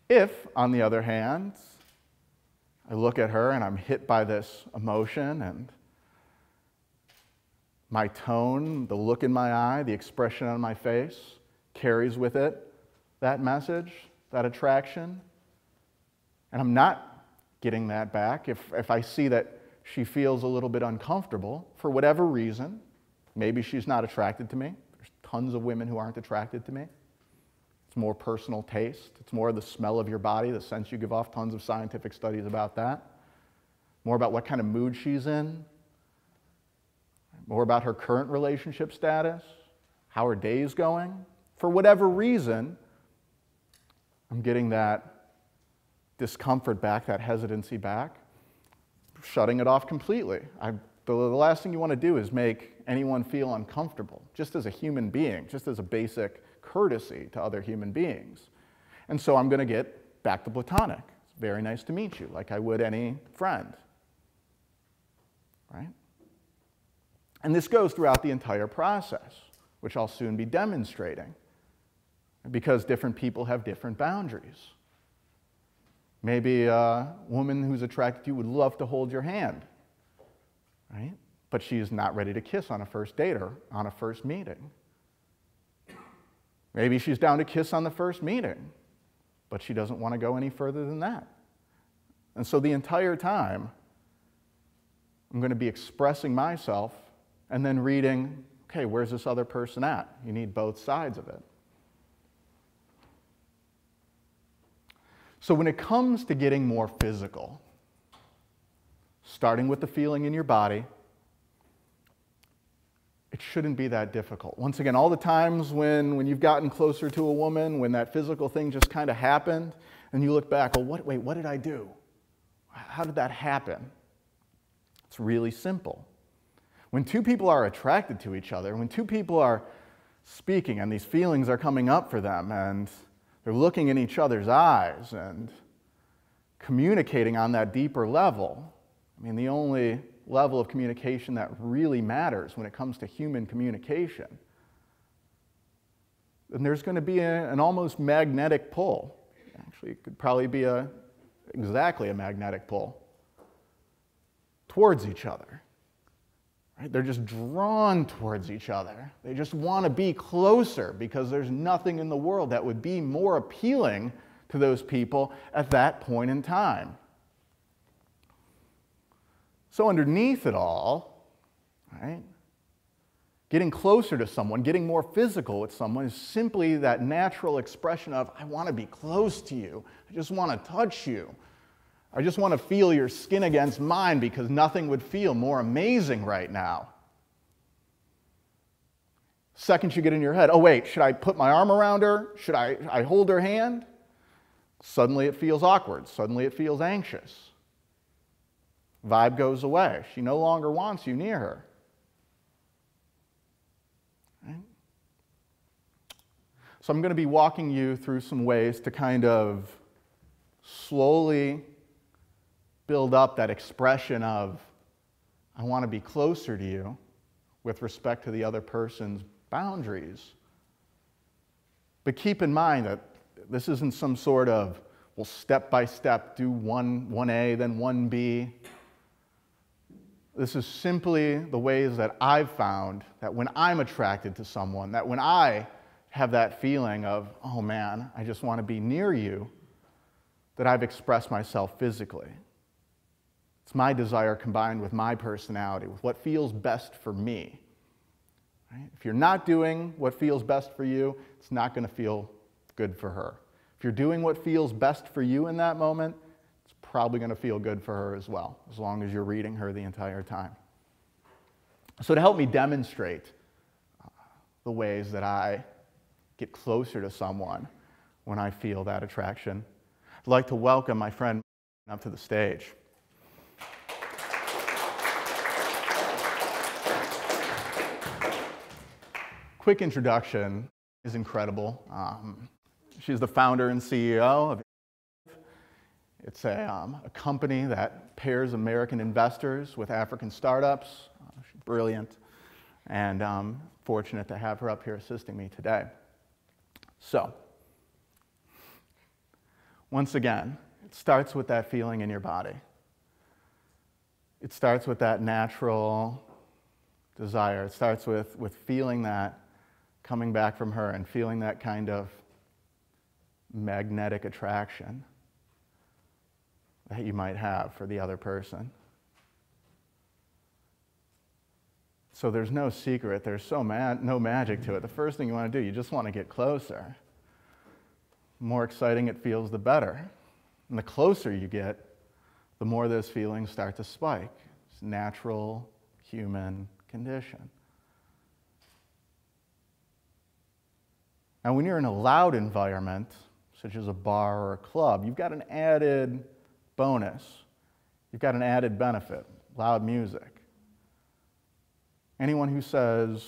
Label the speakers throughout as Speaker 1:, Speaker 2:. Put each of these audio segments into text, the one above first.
Speaker 1: If, on the other hand, I look at her and I'm hit by this emotion and my tone, the look in my eye, the expression on my face carries with it that message, that attraction, and I'm not getting that back, if I see that she feels a little bit uncomfortable for whatever reason, maybe she's not attracted to me. There's tons of women who aren't attracted to me. It's more personal taste. It's more the smell of your body, the sense you give off. Tons of scientific studies about that. More about what kind of mood she's in. More about her current relationship status, how her day's going. For whatever reason, I'm getting that discomfort back, that hesitancy back, shutting it off completely. The last thing you want to do is make anyone feel uncomfortable, just as a human being, just as a basic courtesy to other human beings. And so I'm going to get back to platonic. It's very nice to meet you, like I would any friend. Right? And this goes throughout the entire process, which I'll soon be demonstrating, because different people have different boundaries. Maybe a woman who's attracted to you would love to hold your hand, right? But she's not ready to kiss on a first date or on a first meeting. Maybe she's down to kiss on the first meeting, but she doesn't want to go any further than that. And so the entire time, I'm going to be expressing myself and then reading, okay, where's this other person at? You need both sides of it. So when it comes to getting more physical, starting with the feeling in your body, it shouldn't be that difficult. Once again, all the times when you've gotten closer to a woman, when that physical thing just kind of happened, and you look back, well, wait, what did I do? How did that happen? It's really simple. When two people are attracted to each other, when two people are speaking and these feelings are coming up for them and they're looking in each other's eyes and communicating on that deeper level, I mean, the only level of communication that really matters when it comes to human communication, then there's going to be an almost magnetic pull. Actually, it could probably be exactly a magnetic pull towards each other. Right? They're just drawn towards each other. They just want to be closer because there's nothing in the world that would be more appealing to those people at that point in time. So underneath it all, right, getting closer to someone, getting more physical with someone is simply that natural expression of, I want to be close to you. I just want to touch you. I just want to feel your skin against mine because nothing would feel more amazing right now. Second you get in your head, oh wait, should I put my arm around her? Should I hold her hand? Suddenly it feels awkward. Suddenly it feels anxious. Vibe goes away. She no longer wants you near her. Right? So I'm going to be walking you through some ways to kind of slowly build up that expression of, I want to be closer to you with respect to the other person's boundaries. But keep in mind that this isn't some sort of, well, step by step, do 1A, then 1B. This is simply the ways that I've found that when I'm attracted to someone, that when I have that feeling of, oh man, I just want to be near you, that I've expressed myself physically. It's my desire combined with my personality, with what feels best for me. Right? If you're not doing what feels best for you, it's not going to feel good for her. If you're doing what feels best for you in that moment, it's probably going to feel good for her as well, as long as you're reading her the entire time. So to help me demonstrate the ways that I get closer to someone when I feel that attraction, I'd like to welcome my friend up to the stage. Quick introduction is incredible. She's the founder and CEO of It's a company that pairs American investors with African startups. She's brilliant, and I'm fortunate to have her up here assisting me today. So, Once again, it starts with that feeling in your body. It starts with that natural desire. It starts with feeling that coming back from her and feeling that kind of magnetic attraction that you might have for the other person. So there's no secret, there's no magic to it. The first thing you want to do, you just want to get closer. The more exciting it feels, the better. And the closer you get, the more those feelings start to spike. It's a natural human condition. And when you're in a loud environment, such as a bar or a club, you've got an added bonus. You've got an added benefit, loud music. Anyone who says,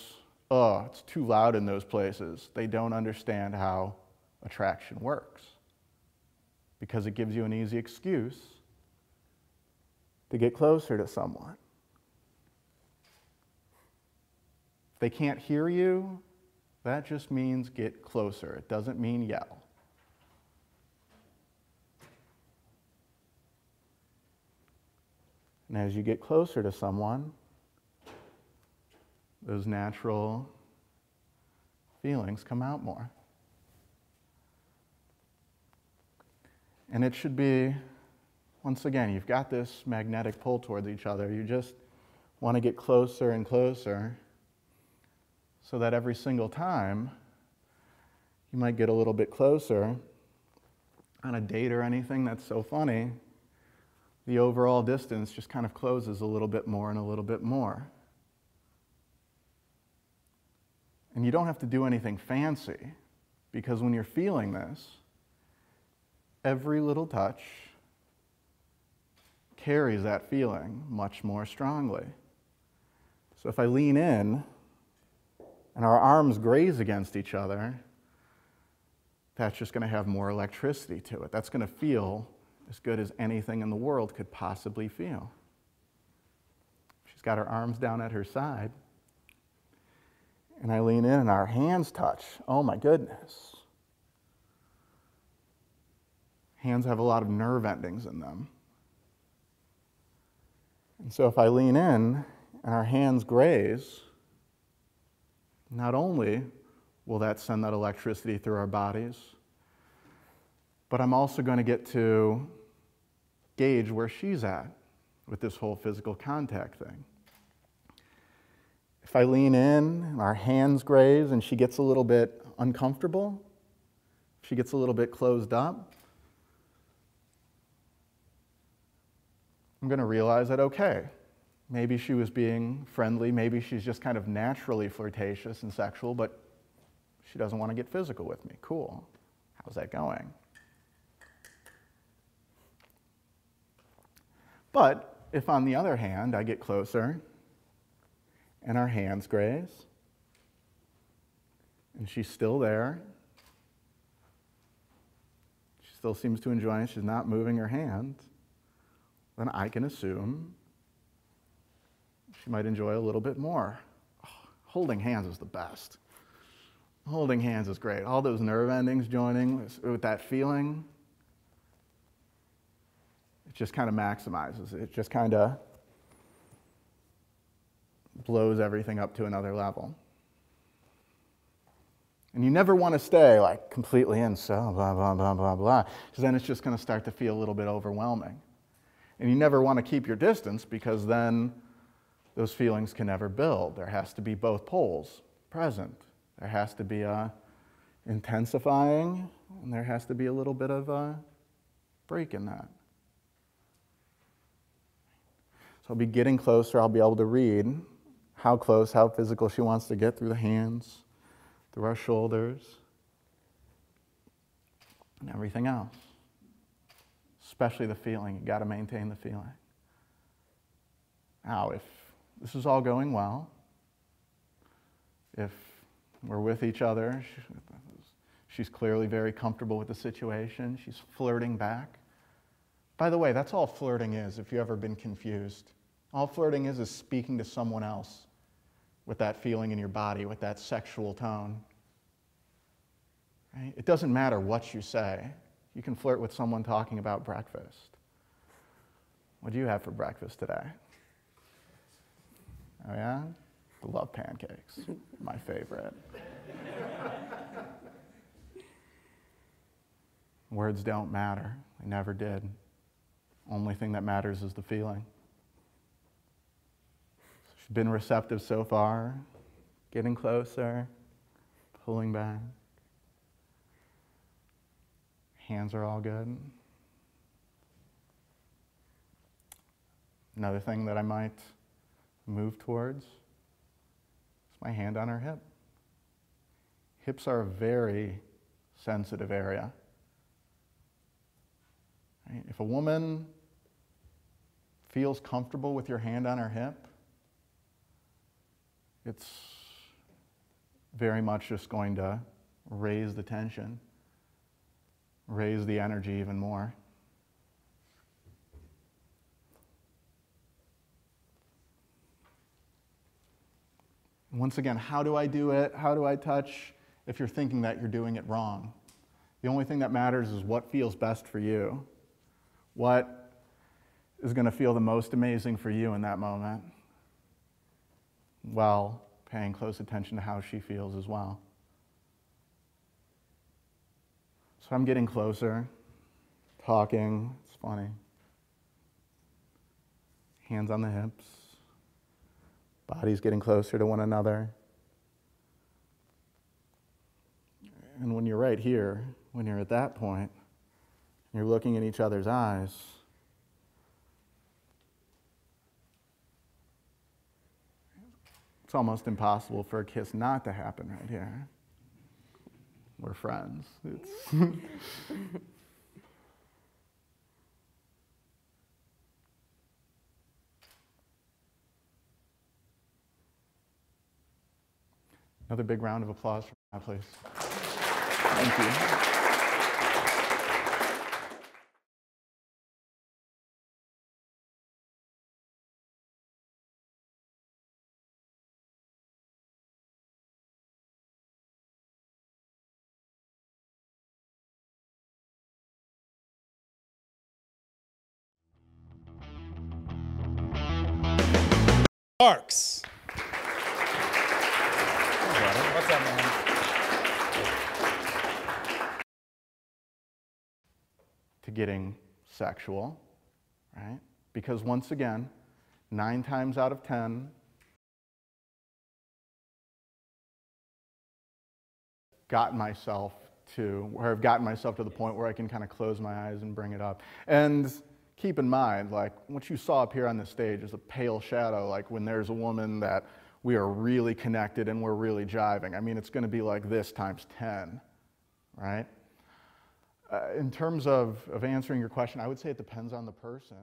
Speaker 1: oh, it's too loud in those places, they don't understand how attraction works. Because it gives you an easy excuse to get closer to someone. If they can't hear you, that just means get closer. It doesn't mean yell. And as you get closer to someone, those natural feelings come out more. And it should be, once again, you've got this magnetic pull towards each other. You just want to get closer and closer so that every single time you might get a little bit closer on a date or anything that's so funny, the overall distance just kind of closes a little bit more and a little bit more. And you don't have to do anything fancy, because when you're feeling this, every little touch carries that feeling much more strongly. So if I lean in and our arms graze against each other, that's just going to have more electricity to it. That's going to feel as good as anything in the world could possibly feel. She's got her arms down at her side, and I lean in and our hands touch. Oh my goodness. Hands have a lot of nerve endings in them. And so if I lean in and our hands graze, not only will that send that electricity through our bodies, but I'm also going to get to gauge where she's at with this whole physical contact thing. If I lean in and our hands graze and she gets a little bit uncomfortable, she gets a little bit closed up, I'm going to realize that, okay, maybe she was being friendly, maybe she's just kind of naturally flirtatious and sexual, but she doesn't want to get physical with me. Cool. How's that going? But if, on the other hand, I get closer and our hands graze, and she's still there, she still seems to enjoy it, she's not moving her hands, then I can assume she might enjoy a little bit more. Oh, holding hands is the best. Holding hands is great. All those nerve endings joining with that feeling, it just kind of maximizes. It just kind of blows everything up to another level. And you never want to stay like completely in, so blah, blah, blah, blah, blah, because then it's just going to start to feel a little bit overwhelming. And you never want to keep your distance, because then those feelings can never build. There has to be both poles present. There has to be a intensifying, and there has to be a little bit of a break in that. So I'll be getting closer. I'll be able to read how close, how physical she wants to get through the hands, through our shoulders, and everything else. Especially the feeling. You've got to maintain the feeling. Now, if this is all going well, if we're with each other, she's clearly very comfortable with the situation, she's flirting back. By the way, that's all flirting is, if you've ever been confused. All flirting is speaking to someone else with that feeling in your body, with that sexual tone. Right? It doesn't matter what you say. You can flirt with someone talking about breakfast. What do you have for breakfast today? Oh yeah? I love pancakes. My favorite. Words don't matter. They never did. Only thing that matters is the feeling. She's been receptive so far, getting closer, pulling back. Hands are all good. Another thing that I might move towards is my hand on her hip. Hips are a very sensitive area. Right? If a woman feels comfortable with your hand on her hip, it's very much just going to raise the tension, raise the energy even more. Once again, how do I do it? How do I touch? If you're thinking that, you're doing it wrong. The only thing that matters is what feels best for you. What is going to feel the most amazing for you in that moment, while paying close attention to how she feels as well. So I'm getting closer, talking, it's funny. Hands on the hips, bodies getting closer to one another. And when you're right here, when you're at that point, you're looking in each other's eyes, it's almost impossible for a kiss not to happen right here. We're friends. Another big round of applause for that, please. Thank you.
Speaker 2: Marks. What's up, man?
Speaker 1: To getting sexual, right? Because once again, 9 times out of 10, I've gotten myself to the point where I can kind of close my eyes and bring it up. And keep in mind, like, what you saw up here on the stage is a pale shadow, like when there's a woman that we are really connected and we're really jiving. I mean, it's going to be like this times 10, right? In terms of answering your question, I would say it depends on the person.